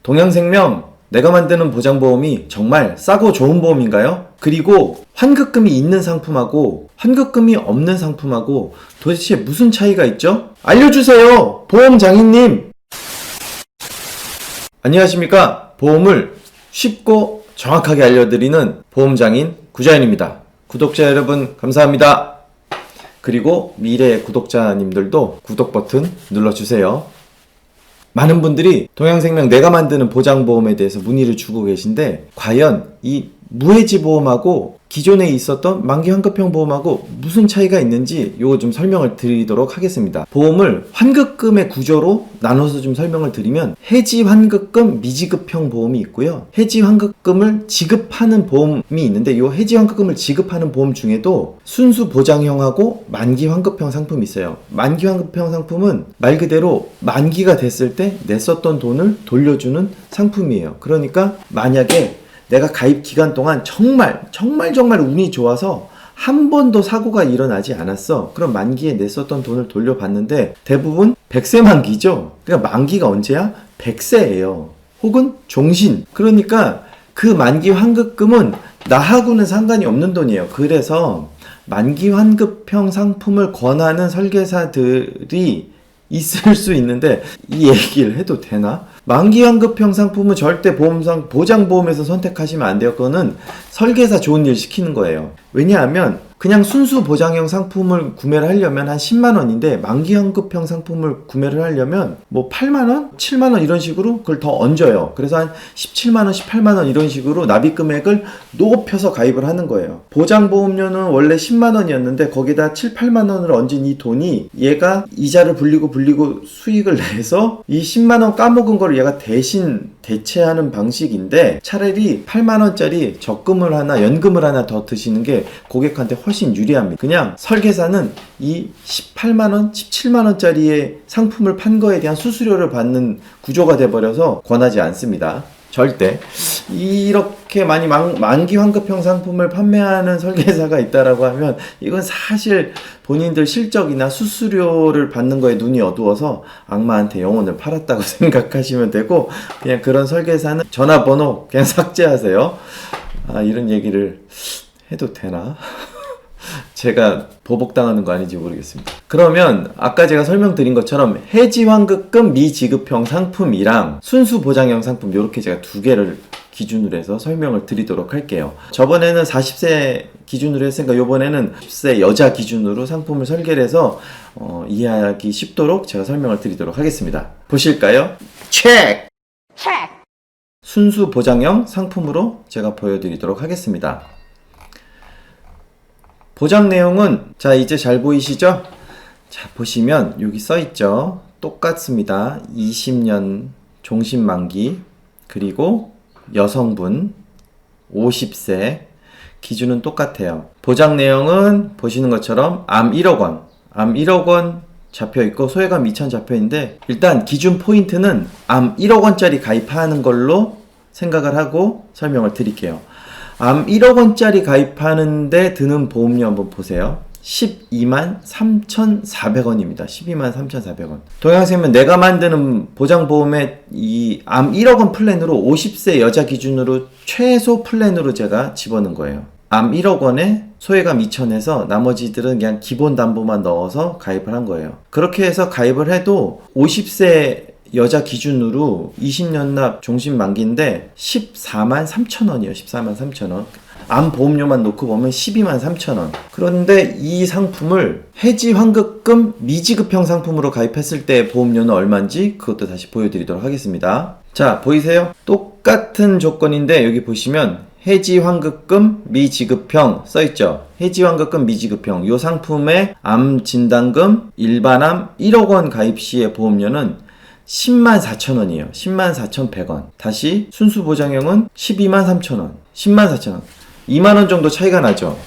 동양생명 내가 만드는 보장보험이 정말 싸고 좋은 보험인가요? 그리고 환급금이 있는 상품하고 환급금이 없는 상품하고 도대체 무슨 차이가 있죠? 알려주세요! 보험장인님! 안녕하십니까? 보험을 쉽고 정확하게 알려드리는 보험장인 구자연입니다. 구독자 여러분 감사합니다. 그리고 미래의 구독자님들도 구독 버튼 눌러주세요. 많은 분들이 동양생명 내가 만드는 보장보험에 대해서 문의를 주고 계신데 과연 이 무해지보험하고 기존에 있었던 만기환급형 보험하고 무슨 차이가 있는지 요거 좀 설명을 드리도록 하겠습니다. 보험을 환급금의 구조로 나눠서 좀 설명을 드리면 해지환급금 미지급형 보험이 있고요. 해지환급금을 지급하는 보험이 있는데 요 해지환급금을 지급하는 보험 중에도 순수보장형하고 만기환급형 상품이 있어요. 만기환급형 상품은 말 그대로 만기가 됐을 때 냈었던 돈을 돌려주는 상품이에요. 그러니까 만약에 내가 가입 기간 동안 정말 운이 좋아서 한 번도 사고가 일어나지 않았어. 그럼 만기에 냈었던 돈을 돌려받는데 대부분 100세 만기죠. 그러니까 만기가 언제야? 100세예요. 혹은 종신. 그러니까 그 만기 환급금은 나하고는 상관이 없는 돈이에요. 그래서 만기 환급형 상품을 권하는 설계사들이 있을 수 있는데 이 얘기를 해도 되나? 만기환급형 상품은 절대 보장보험에서 선택하시면 안 돼요. 그거는 설계사 좋은 일 시키는 거예요. 왜냐하면 그냥 순수 보장형 상품을 구매를 하려면 한 10만원인데 만기환급형 상품을 구매를 하려면 뭐 8만원? 7만원 이런 식으로 그걸 더 얹어요. 그래서 한 17만원, 18만원 이런 식으로 납입금액을 높여서 가입을 하는 거예요. 보장보험료는 원래 10만원이었는데 거기다 7, 8만원을 얹은 이 돈이 얘가 이자를 불리고 수익을 내서 이 10만원 까먹은 걸 얘가 대신 대체하는 방식인데 차라리 8만원짜리 적금을 하나 연금을 하나 더 드시는 게 고객한테 훨씬 유리합니다. 그냥 설계사는 이 18만원, 17만원짜리의 상품을 판 거에 대한 수수료를 받는 구조가 돼버려서 권하지 않습니다. 절대. 이렇게 많이 만기 환급형 상품을 판매하는 설계사가 있다라고 하면 이건 사실 본인들 실적이나 수수료를 받는 거에 눈이 어두워서 악마한테 영혼을 팔았다고 생각하시면 되고 그냥 그런 설계사는 전화번호 그냥 삭제하세요. 이런 얘기를 해도 되나? 제가 보복당하는 거 아닌지 모르겠습니다. 그러면 아까 제가 설명드린 것처럼 해지환급금 미지급형 상품이랑 순수보장형 상품 이렇게 제가 두 개를 기준으로 해서 설명을 드리도록 할게요. 저번에는 40세 기준으로 했으니까 이번에는 10세 여자 기준으로 상품을 설계를 해서 이해하기 쉽도록 제가 설명을 드리도록 하겠습니다. 보실까요? 체크! 순수보장형 상품으로 제가 보여드리도록 하겠습니다. 보장 내용은 자 이제 잘 보이시죠? 자 보시면 여기 써있죠. 똑같습니다. 20년 종신 만기 그리고 여성분 50세 기준은 똑같아요. 보장 내용은 보시는 것처럼 암 1억원 암 1억원 잡혀있고 소외감 2천 잡혀있는데 일단 기준 포인트는 암 1억원짜리 가입하는 걸로 생각을 하고 설명을 드릴게요. 암 1억원짜리 가입하는데 드는 보험료 한번 보세요. 12만 3,400원입니다. 12만 3,400원. 동양생명 내가 만드는 보장보험의 이 암 1억원 플랜으로 50세 여자 기준으로 최소 플랜으로 제가 집어넣은 거예요. 암 1억원에 소외감 2천에서 나머지들은 그냥 기본 담보만 넣어서 가입을 한 거예요. 그렇게 해서 가입을 해도 50세 여자 기준으로 20년 납 종신 만기인데 14만 3천원이에요. 14만 3천원. 암 보험료만 놓고 보면 12만 3천원. 그런데 이 상품을 해지환급금 미지급형 상품으로 가입했을 때 보험료는 얼마인지 그것도 다시 보여드리도록 하겠습니다. 자 보이세요? 똑같은 조건인데 여기 보시면 해지환급금 미지급형 써있죠. 해지환급금 미지급형 이 상품의 암 진단금 일반암 1억원 가입 시의 보험료는 10만 4천원이에요. 10만 4,100원. 다시 순수보장형은 12만 3천원. 10만 4천원. 2만원 정도 차이가 나죠.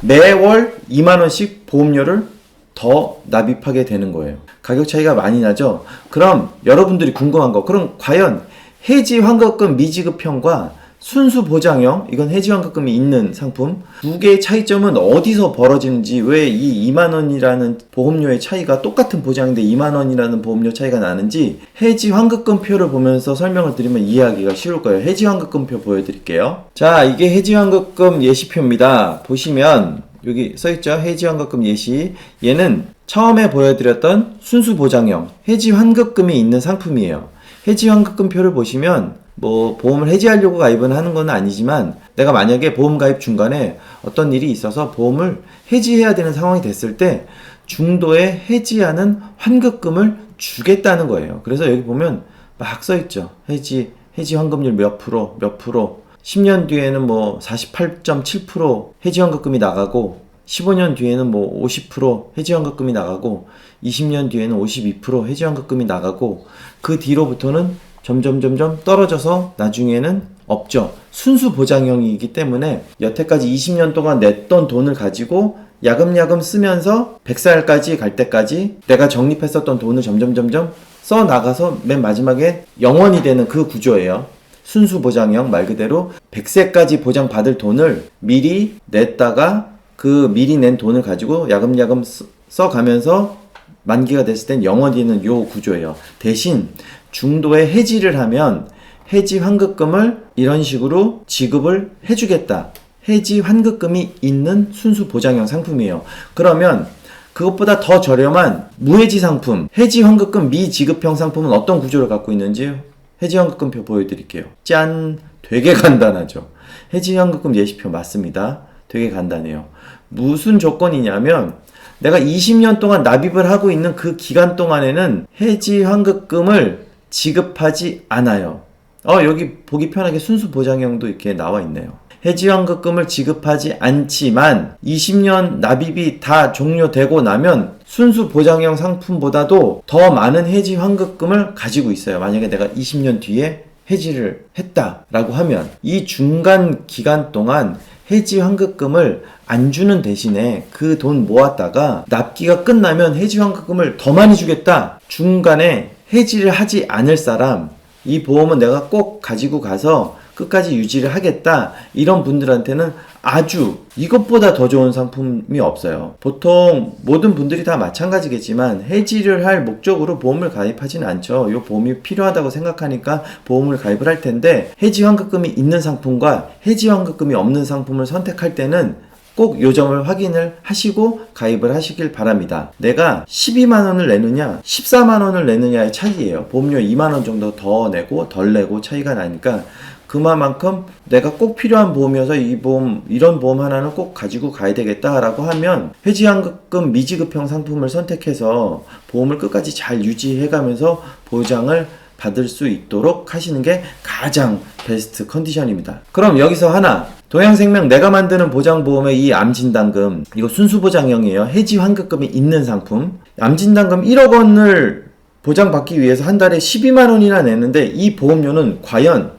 매월 2만원씩 보험료를 더 납입하게 되는 거예요. 가격 차이가 많이 나죠. 그럼 여러분들이 궁금한 거 그럼 과연 해지환급금 미지급형과 순수 보장형, 이건 해지환급금이 있는 상품. 두 개의 차이점은 어디서 벌어지는지, 왜 이 2만원이라는 보험료의 차이가 똑같은 보장인데 2만원이라는 보험료 차이가 나는지 해지환급금표를 보면서 설명을 드리면 이해하기가 쉬울 거예요. 해지환급금표 보여드릴게요. 자, 이게 해지환급금 예시표입니다. 보시면 여기 써있죠? 해지환급금 예시. 얘는 처음에 보여드렸던 순수 보장형 해지환급금이 있는 상품이에요. 해지환급금표를 보시면 뭐 보험을 해지하려고 가입은 하는 건 아니지만, 내가 만약에 보험 가입 중간에 어떤 일이 있어서 보험을 해지해야 되는 상황이 됐을 때 중도에 해지하는 환급금을 주겠다는 거예요. 그래서 여기 보면 막 써있죠. 해지 환급률 몇 프로, 몇 프로. 10년 뒤에는 뭐 48.7% 해지환급금이 나가고, 15년 뒤에는 뭐 50% 해지환급금이 나가고, 20년 뒤에는 52% 해지환급금이 나가고, 그 뒤로부터는 점점 떨어져서 나중에는 없죠. 순수 보장형이기 때문에 여태까지 20년 동안 냈던 돈을 가지고 야금야금 쓰면서 100살까지 갈 때까지 내가 적립했었던 돈을 점점 써 나가서 맨 마지막에 영원이 되는 그 구조예요. 순수 보장형 말 그대로 100세까지 보장받을 돈을 미리 냈다가 그 미리 낸 돈을 가지고 야금야금 써가면서 만기가 됐을 땐 영원히 되는 요 구조예요. 대신 중도에 해지를 하면 해지 환급금을 이런 식으로 지급을 해주겠다. 해지 환급금이 있는 순수 보장형 상품이에요. 그러면 그것보다 더 저렴한 무해지 상품, 해지 환급금 미지급형 상품은 어떤 구조를 갖고 있는지 해지 환급금표 보여드릴게요. 짠! 되게 간단하죠. 해지 환급금 예시표 맞습니다. 되게 간단해요. 무슨 조건이냐면 내가 20년 동안 납입을 하고 있는 그 기간 동안에는 해지 환급금을 지급하지 않아요. 여기 보기 편하게 순수 보장형도 이렇게 나와 있네요. 해지 환급금을 지급하지 않지만 20년 납입이 다 종료되고 나면 순수 보장형 상품보다도 더 많은 해지 환급금을 가지고 있어요. 만약에 내가 20년 뒤에 해지를 했다라고 하면 이 중간 기간 동안 해지 환급금을 안 주는 대신에 그 돈 모았다가 납기가 끝나면 해지 환급금을 더 많이 주겠다. 중간에 해지를 하지 않을 사람, 이 보험은 내가 꼭 가지고 가서 끝까지 유지를 하겠다. 이런 분들한테는 아주 이것보다 더 좋은 상품이 없어요. 보통 모든 분들이 다 마찬가지겠지만 해지를 할 목적으로 보험을 가입하지는 않죠. 이 보험이 필요하다고 생각하니까 보험을 가입을 할 텐데, 해지 환급금이 있는 상품과 해지 환급금이 없는 상품을 선택할 때는 꼭 요 점을 확인을 하시고 가입을 하시길 바랍니다. 내가 12만원을 내느냐 14만원을 내느냐의 차이예요. 보험료 2만원 정도 더 내고 덜 내고 차이가 나니까 그만큼 내가 꼭 필요한 보험이어서 이런 보험 하나는 꼭 가지고 가야 되겠다라고 하면 해지환급금 미지급형 상품을 선택해서 보험을 끝까지 잘 유지해가면서 보장을 받을 수 있도록 하시는 게 가장 베스트 컨디션입니다. 그럼 여기서 하나, 동양생명 내가 만드는 보장보험의 이 암진단금, 이거 순수보장형이에요. 해지환급금이 있는 상품. 암진단금 1억 원을 보장받기 위해서 한 달에 12만 원이나 내는데 이 보험료는 과연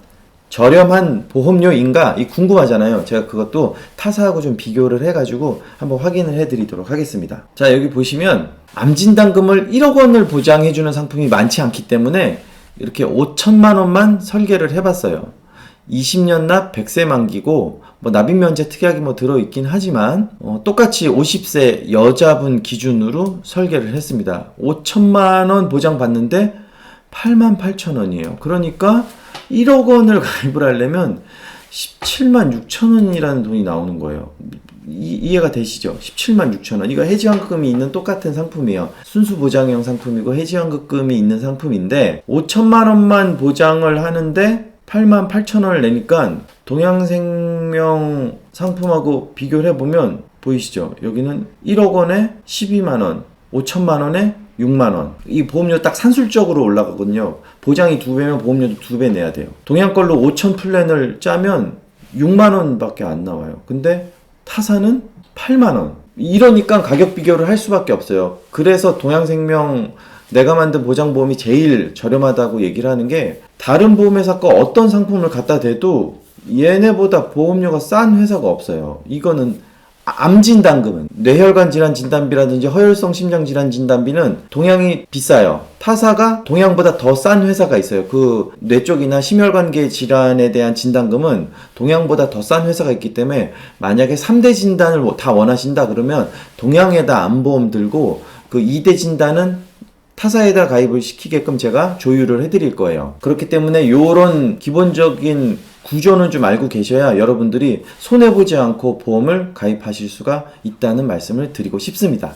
저렴한 보험료인가? 이 궁금하잖아요. 제가 그것도 타사하고 좀 비교를 해가지고 한번 확인을 해드리도록 하겠습니다. 자, 여기 보시면 암진단금을 1억 원을 보장해주는 상품이 많지 않기 때문에 이렇게 5천만 원만 설계를 해봤어요. 20년 납 100세 만기고 뭐 납입면제 특약이 뭐 들어있긴 하지만 똑같이 50세 여자분 기준으로 설계를 했습니다. 5천만 원 보장받는데 8만 8천 원이에요. 그러니까 1억 원을 가입을 하려면 17만 6천 원이라는 돈이 나오는 거예요. 이해가 되시죠? 17만 6천 원. 이거 해지환급금이 있는 똑같은 상품이에요. 순수 보장형 상품이고 해지환급금이 있는 상품인데 5천만 원만 보장을 하는데 8만 8천 원을 내니까 동양생명 상품하고 비교를 해보면 보이시죠? 여기는 1억 원에 12만 원, 5천만 원에 6만 원. 이 보험료 딱 산술적으로 올라가거든요. 보장이 2배면 보험료도 2배 내야 돼요. 동양 걸로 5천 플랜을 짜면 6만 원밖에 안 나와요. 근데 타사는 8만 원. 이러니까 가격 비교를 할 수밖에 없어요. 그래서 동양생명 내가 만든 보장보험이 제일 저렴하다고 얘기를 하는 게, 다른 보험회사가 어떤 상품을 갖다 대도 얘네보다 보험료가 싼 회사가 없어요. 이거는 암 진단금은 뇌혈관 질환 진단비라든지 허혈성 심장 질환 진단비는 동양이 비싸요. 타사가 동양보다 더 싼 회사가 있어요. 그 뇌 쪽이나 심혈관계 질환에 대한 진단금은 동양보다 더 싼 회사가 있기 때문에 만약에 3대 진단을 다 원하신다 그러면 동양에다 암보험 들고 그 2대 진단은 타사에다 가입을 시키게끔 제가 조율을 해드릴 거예요. 그렇기 때문에 요런 기본적인 구조는 좀 알고 계셔야 여러분들이 손해보지 않고 보험을 가입하실 수가 있다는 말씀을 드리고 싶습니다.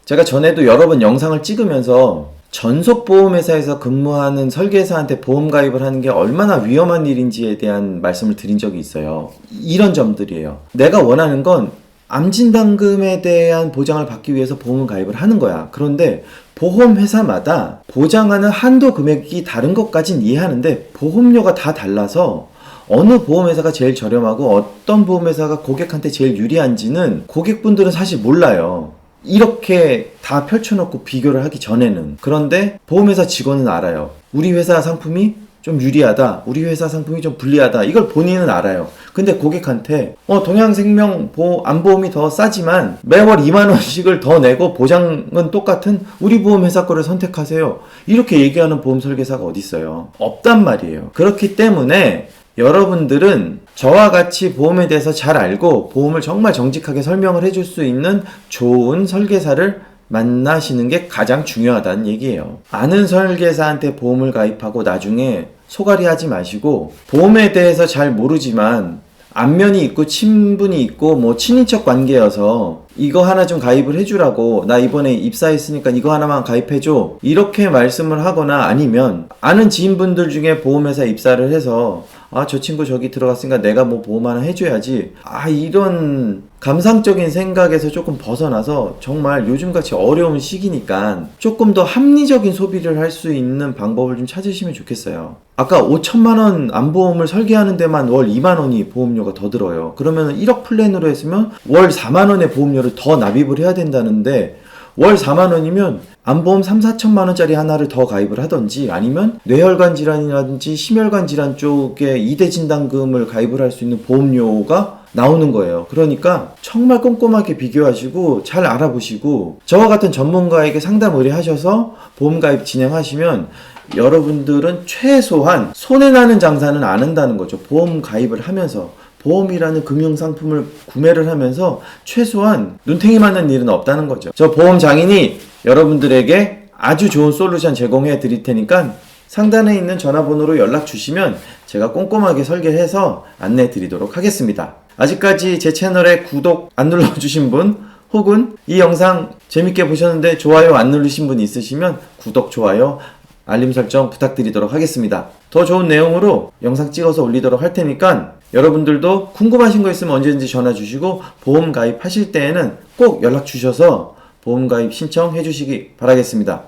제가 전에도 여러 번 영상을 찍으면서 전속보험회사에서 근무하는 설계사한테 보험 가입을 하는 게 얼마나 위험한 일인지에 대한 말씀을 드린 적이 있어요. 이런 점들이에요. 내가 원하는 건 암진단금에 대한 보장을 받기 위해서 보험을 가입을 하는 거야. 그런데 보험회사마다 보장하는 한도 금액이 다른 것까진 이해하는데 보험료가 다 달라서 어느 보험회사가 제일 저렴하고 어떤 보험회사가 고객한테 제일 유리한지는 고객분들은 사실 몰라요. 이렇게 다 펼쳐놓고 비교를 하기 전에는. 그런데 보험회사 직원은 알아요. 우리 회사 상품이 좀 유리하다, 우리 회사 상품이 좀 불리하다, 이걸 본인은 알아요. 근데 고객한테 동양생명 암보험이 더 싸지만 매월 2만원씩을 더 내고 보장은 똑같은 우리 보험회사 거를 선택하세요, 이렇게 얘기하는 보험 설계사가 어디 있어요? 없단 말이에요. 그렇기 때문에 여러분들은 저와 같이 보험에 대해서 잘 알고 보험을 정말 정직하게 설명을 해줄 수 있는 좋은 설계사를 만나시는 게 가장 중요하다는 얘기예요. 아는 설계사한테 보험을 가입하고 나중에 소갈이 하지 마시고, 보험에 대해서 잘 모르지만 안면이 있고 친분이 있고 뭐 친인척 관계여서 이거 하나 좀 가입을 해주라고, 나 이번에 입사했으니까 이거 하나만 가입해줘, 이렇게 말씀을 하거나, 아니면 아는 지인분들 중에 보험회사 입사를 해서 저 친구 저기 들어갔으니까 내가 뭐 보험 하나 해줘야지, 이런 감상적인 생각에서 조금 벗어나서 정말 요즘같이 어려운 시기니까 조금 더 합리적인 소비를 할 수 있는 방법을 좀 찾으시면 좋겠어요. 아까 5천만원 암보험을 설계하는 데만 월 2만원이 보험료가 더 들어요. 그러면 1억 플랜으로 했으면 월 4만원의 보험료를 더 납입을 해야 된다는데, 월 4만원이면 암보험 3, 4천만원짜리 하나를 더 가입을 하던지, 아니면 뇌혈관 질환이라든지 심혈관 질환 쪽에 2대 진단금을 가입을 할 수 있는 보험료가 나오는 거예요. 그러니까 정말 꼼꼼하게 비교하시고 잘 알아보시고 저와 같은 전문가에게 상담 의뢰하셔서 보험 가입 진행하시면 여러분들은 최소한 손해나는 장사는 안 한다는 거죠. 보험 가입을 하면서, 보험이라는 금융상품을 구매를 하면서 최소한 눈탱이 맞는 일은 없다는 거죠. 저 보험 장인이 여러분들에게 아주 좋은 솔루션 제공해 드릴 테니까 상단에 있는 전화번호로 연락 주시면 제가 꼼꼼하게 설계해서 안내 드리도록 하겠습니다. 아직까지 제 채널에 구독 안 눌러주신 분, 혹은 이 영상 재밌게 보셨는데 좋아요 안 누르신 분 있으시면 구독, 좋아요, 알림 설정 부탁드리도록 하겠습니다. 더 좋은 내용으로 영상 찍어서 올리도록 할 테니까 여러분들도 궁금하신 거 있으면 언제든지 전화 주시고, 보험 가입하실 때에는 꼭 연락 주셔서 보험 가입 신청해 주시기 바라겠습니다.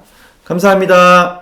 감사합니다.